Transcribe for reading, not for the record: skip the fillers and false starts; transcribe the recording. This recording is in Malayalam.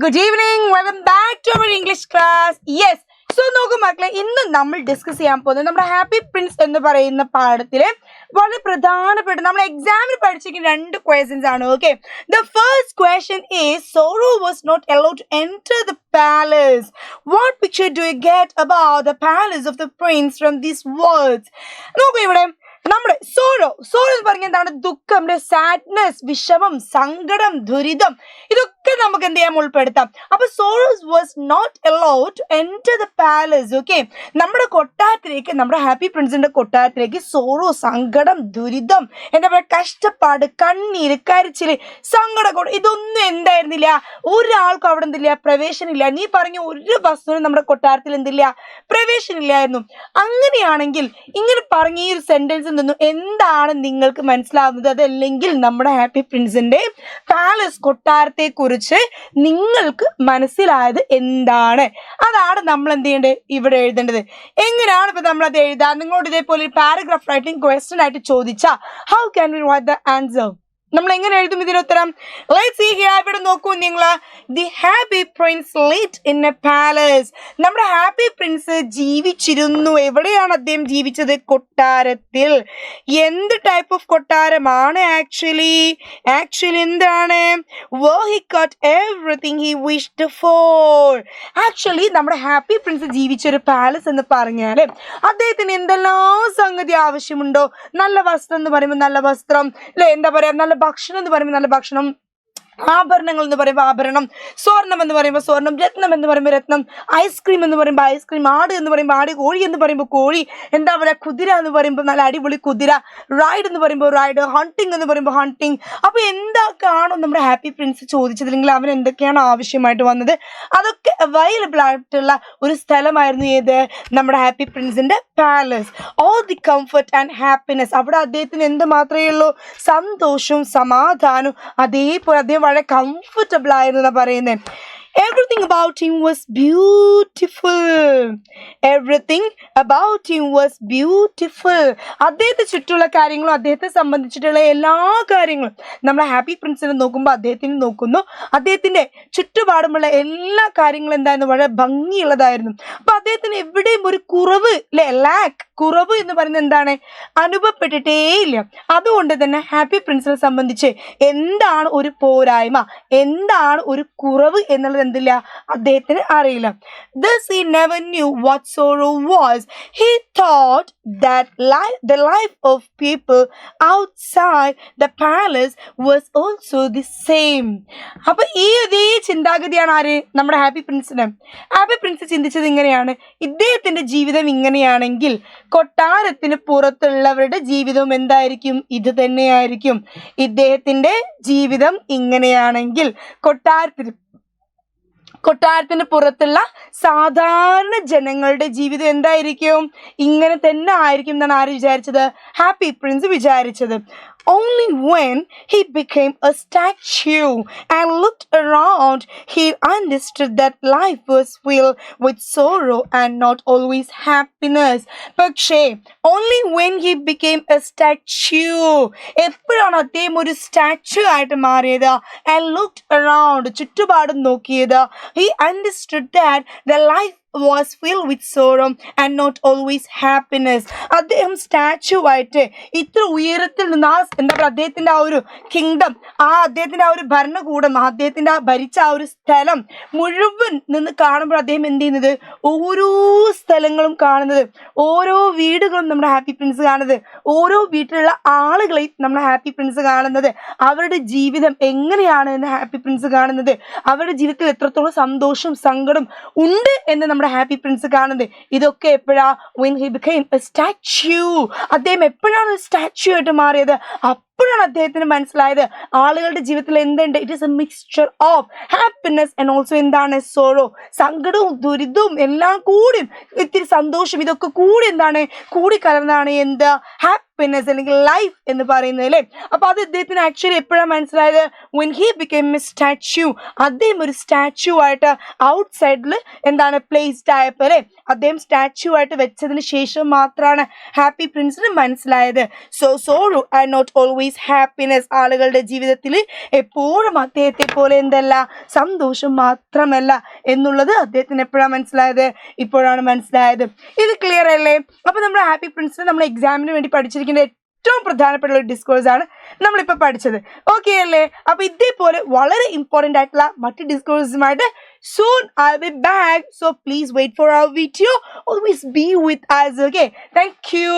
Good evening. Welcome back to our English class. Yes. So നോക്കൂ മക്കളെ, ഇന്ന് നമ്മൾ ഡിസ്കസ് ചെയ്യാൻ പോകുന്നത് നമ്മുടെ ഹാപ്പി പ്രിൻസ് എന്ന് പറയുന്ന പാഠത്തിലെ വളരെ പ്രധാനപ്പെട്ട നമ്മൾ എക്സാമിന് പഠിച്ചിരിക്കുന്ന രണ്ട് ക്വസ്റ്റ്യൻസ് ആണ്. Okay, the first question is sorrow was not allowed to enter the palace. What picture do you get about the palace of the prince from these words? നോക്കൂ, ഇവിടെ നമ്മുടെ സോറോ എന്ന് പറഞ്ഞാൽ എന്താണ്? ദുഃഖം, സാഡ്നെസ്, വിഷമം, സങ്കടം, ദുരിതം, ഇതൊക്കെ നമുക്ക് എന്ത് ചെയ്യാൻ ഉൾപ്പെടുത്താം. അപ്പൊ sorrow was not allowed to enter the palace. Okay, നമ്മുടെ കൊട്ടാരത്തിലേക്ക്, നമ്മുടെ ഹാപ്പി പ്രിൻസിന്റെ കൊട്ടാരത്തിലേക്ക് സോറോ, സങ്കടം, ദുരിതം, എന്താ പറയുക, കഷ്ടപ്പാട്, കണ്ണീര്, കരച്ചില്, സങ്കടം, ഇതൊന്നും എന്തായിരുന്നില്ല, ഒരാൾക്കും അവിടെ എന്തില്ല, പ്രവേശനമില്ല. നീ പറഞ്ഞ ഒരു വസ്തുവിനും നമ്മുടെ കൊട്ടാരത്തിൽ എന്തില്ല, പ്രവേശനമില്ലായിരുന്നു. അങ്ങനെയാണെങ്കിൽ ഇങ്ങനെ പറഞ്ഞ ഈ ഒരു സെന്റൻസിൽ നിന്നും എന്താണ് നിങ്ങൾക്ക് മനസ്സിലാവുന്നത്? അതല്ലെങ്കിൽ നമ്മുടെ ഹാപ്പി പ്രിൻസിന്റെ പാലസ്, കൊട്ടാരത്തെ കുറിച്ച് നിങ്ങൾക്ക് മനസ്സിലായത് എന്താണ്? അതാണ് നമ്മൾ എന്ത് ചെയ്യേണ്ടത്, ഇവിടെ എഴുതേണ്ടത്. എങ്ങനെയാണ് ഇപ്പൊ നമ്മൾ അത് എഴുതാ? നിങ്ങളോട് ഇതേപോലെ ഒരു പാരഗ്രാഫ് റൈറ്റിംഗ് ക്വസ്റ്റ്യൻ ആയിട്ട് ചോദിച്ചാൽ how can we write the answer? നമ്മൾ എങ്ങനെ എഴുതും ഇതിനുത്തരം? Let's see here. ഇവിടെ നോക്കൂ നിങ്ങൾ. The happy Prince lived in A palace. നമ്മുടെ ഹാപ്പി പ്രിൻസ് ജീവിച്ചിരുന്നു. എവിടെയാണ് അദ്ദേഹം ജീവിച്ചത്? കൊട്ടാരത്തിൽ. എന്ത് ടൈപ്പ് ഓഫ് കൊട്ടാരമാണ്? ആക്ച്വലി എന്താണ്? where he got everything he wished for. Actually നമ്മുടെ ഹാപ്പി പ്രിൻസ് ജീവിച്ച ഒരു പാലസ് എന്ന് പറഞ്ഞാൽ അദ്ദേഹത്തിന് എന്തെല്ലാം സംഗതി ആവശ്യമുണ്ടോ? നല്ല വസ്ത്രം എന്ന് പറയുമ്പോൾ നല്ല വസ്ത്രം, അല്ലെ, എന്താ പറയാ, നല്ല ഭക്ഷണം എന്ന് പറയുമ്പോൾ നല്ല ഭക്ഷണം, ആഭരണങ്ങൾ എന്ന് പറയുമ്പോൾ ആഭരണം, സ്വർണം എന്ന് പറയുമ്പോൾ സ്വർണം, രത്നം എന്ന് പറയുമ്പോൾ രത്നം, ഐസ്ക്രീം എന്ന് പറയുമ്പോൾ ഐസ്ക്രീം, ആട് എന്ന് പറയുമ്പോൾ ആട്, കോഴി എന്ന് പറയുമ്പോൾ കോഴി, എന്താ പറയുക, കുതിര എന്ന് പറയുമ്പോൾ നല്ല അടിപൊളി കുതിര, റൈഡ് എന്ന് പറയുമ്പോൾ റൈഡ്, ഹണ്ടിങ് എന്ന് പറയുമ്പോൾ ഹണ്ടിങ്. അപ്പൊ എന്തൊക്കെയാണോ നമ്മുടെ ഹാപ്പി പ്രിൻസ് ചോദിച്ചതില്ലെങ്കിൽ അവൻ എന്തൊക്കെയാണ് ആവശ്യമായിട്ട് വന്നത്, അതൊക്കെ അവൈലബിൾ ആയിട്ടുള്ള ഒരു സ്ഥലമായിരുന്നു ഏത്? നമ്മുടെ ഹാപ്പി പ്രിൻസിന്റെ palace. All the comfort and happiness. അവിടെ അദ്ദേഹത്തിന് എന്ത് മാത്രമേ ഉള്ളൂ? സന്തോഷവും സമാധാനവും. അതേപോലെ അദ്ദേഹം വളരെ കംഫർട്ടബിൾ ആയിരുന്നു എന്നാ പറയുന്നത്. Everything about him was beautiful. Everything about him was beautiful. അദ്ദേഹത്തെ ചുറ്റുള്ള കാര്യങ്ങളും അദ്ദേഹത്തെ സംബന്ധിച്ചിട്ടുള്ള എല്ലാ കാര്യങ്ങളും നമ്മുടെ ഹാപ്പി പ്രിൻസിനെ നോക്കുമ്പോൾ അദ്ദേഹത്തിന് നോക്കുന്നു. അദ്ദേഹത്തിന്റെ ചുറ്റുപാടുമുള്ള എല്ലാ കാര്യങ്ങളും എന്തായിരുന്നു? വളരെ ഭംഗിയുള്ളതായിരുന്നു. അപ്പൊ അദ്ദേഹത്തിന് എവിടെയും ഒരു കുറവ്, അല്ലെ, ലാക്ക്, കുറവ് എന്ന് പറയുന്നത് എന്താണ്? അനുഭവപ്പെട്ടിട്ടേ ഇല്ല. അതുകൊണ്ട് തന്നെ ഹാപ്പി പ്രിൻസിനെ സംബന്ധിച്ച് എന്താണ് ഒരു പോരായ്മ, എന്താണ് ഒരു കുറവ് എന്നുള്ളത് എന്തില്ല, അദ്ദേഹത്തിന് അറിയില്ല. Thus he never knew what sorrow was. He thought that the life of people outside the palace was also the same. അപ്പൊ ഈ അതേ ചിന്താഗതിയാണ് ആര്? നമ്മുടെ ഹാപ്പി പ്രിൻസിന്. ഹാപ്പി പ്രിൻസ് ചിന്തിച്ചത് ഇങ്ങനെയാണ്, ഇദ്ദേഹത്തിന്റെ ജീവിതം ഇങ്ങനെയാണെങ്കിൽ കൊട്ടാരത്തിന് പുറത്തുള്ളവരുടെ ജീവിതം എന്തായിരിക്കും? ഇത് തന്നെയായിരിക്കും. ഇദ്ദേഹത്തിന്റെ ജീവിതം ഇങ്ങനെയാണെങ്കിൽ കൊട്ടാരത്തിന് പുറത്തുള്ള സാധാരണ ജനങ്ങളുടെ ജീവിതം എന്തായിരിക്കും? ഇങ്ങനെ തന്നെ ആയിരിക്കും എന്നാണ് ആര് വിചാരിച്ചത്? ഹാപ്പി പ്രിൻസ് വിചാരിച്ചത്. Only when he became a statue and looked around, he understood that life was filled with sorrow and not always happiness. പക്ഷേ only when he became a statue, എപ്പോഴാണ് അദ്ദേഹം ഒരു സ്റ്റാച്യു ആയിട്ട് മാറിയത്? and looked around, ചുറ്റുപാടും നോക്കിയത്, he understood that the life was filled with sorrow and not always happiness. അദ്ദേഹം സ്റ്റാച്യു ആയിട്ട് ഇത്ര ഉയരത്തിൽ നിന്ന് എന്താ പറയുക, അദ്ദേഹത്തിന്റെ ആ ഒരു കിങ്ഡം, അദ്ദേഹത്തിന്റെ ആ ഒരു ഭരണകൂടം, അദ്ദേഹത്തിന്റെ ആ ഭരിച്ച ആ ഒരു സ്ഥലം മുഴുവൻ നിന്ന് കാണുമ്പോൾ അദ്ദേഹം എന്ത് ചെയ്യുന്നത്? ഓരോ സ്ഥലങ്ങളും കാണുന്നത്, ഓരോ വീടുകളും നമ്മുടെ ഹാപ്പി പ്രിൻസ് കാണുന്നത്, ഓരോ വീട്ടിലുള്ള ആളുകളെയും നമ്മുടെ ഹാപ്പി പ്രിൻസ് കാണുന്നത്, അവരുടെ ജീവിതം എങ്ങനെയാണ് എന്ന് ഹാപ്പി പ്രിൻസ് കാണുന്നത്, അവരുടെ ജീവിതത്തിൽ എത്രത്തോളം സന്തോഷവും സങ്കടം ഉണ്ട് എന്ന് നമ്മുടെ ഹാപ്പി പ്രിൻസ് കാണുന്നത്. ഇതൊക്കെ എപ്പോഴാ? when he became a statue. അദ്ദേഹം എപ്പോഴാണ് സ്റ്റാച്യു ആയിട്ട് മാറിയത്? അപ്പോഴാണ് അദ്ദേഹത്തിന് മനസ്സിലായത് ആളുകളുടെ ജീവിതത്തിൽ എന്തുണ്ട്? It is A mixture of happiness and also എന്താണ്? സോറോ. സങ്കടവും ദുരിതവും എല്ലാം കൂടി, ഇത്തിരി സന്തോഷം, ഇതൊക്കെ കൂടി എന്താണ്? കൂടി കലർന്നാണ് എന്ത്? ഹാപ്പിനെസ് അല്ലെങ്കിൽ ലൈഫ് എന്ന് പറയുന്നത്, അല്ലേ? അപ്പൊ അത് അദ്ദേഹത്തിന് ആക്ച്വലി എപ്പോഴാണ് മനസ്സിലായത്? when he became a statue. അദ്ദേഹം ഒരു സ്റ്റാച്യു ആയിട്ട് ഔട്ട്സൈഡിൽ എന്താണ് പ്ലേസ്ഡ് ആയപ്പോൾ, അല്ലെ, അദ്ദേഹം സ്റ്റാച്യു ആയിട്ട് വെച്ചതിന് ശേഷം മാത്രമാണ് ഹാപ്പി പ്രിൻസിന് മനസ്സിലായത്. So sorrow and not always always happiness. ആളുകളുടെ ജീവിതത്തിൽ എപ്പോഴും അദ്ദേഹത്തെ പോലെ എന്തല്ല, സന്തോഷം മാത്രമല്ല എന്നുള്ളത് അദ്ദേഹത്തിന് എപ്പോഴാണ് മനസ്സിലായത്? ഇപ്പോഴാണ് മനസ്സിലായത്. ഇത് ക്ലിയർ അല്ലേ? അപ്പൊ നമ്മുടെ ഹാപ്പി പ്രിൻസിന് നമ്മൾ എക്സാമിന് വേണ്ടി പഠിച്ചിരിക്കുന്ന ഏറ്റവും പ്രധാനപ്പെട്ട ഒരു ഡിസ്കോഴ്സ് ആണ് നമ്മളിപ്പോൾ പഠിച്ചത്. ഓക്കെ അല്ലേ? അപ്പൊ ഇതേപോലെ വളരെ ഇമ്പോർട്ടൻ്റ് ആയിട്ടുള്ള മറ്റ് ഡിസ്കോഴ്സുമായിട്ട് soon I'll be back, so please wait for our video. Always be with us. Okay, thank you.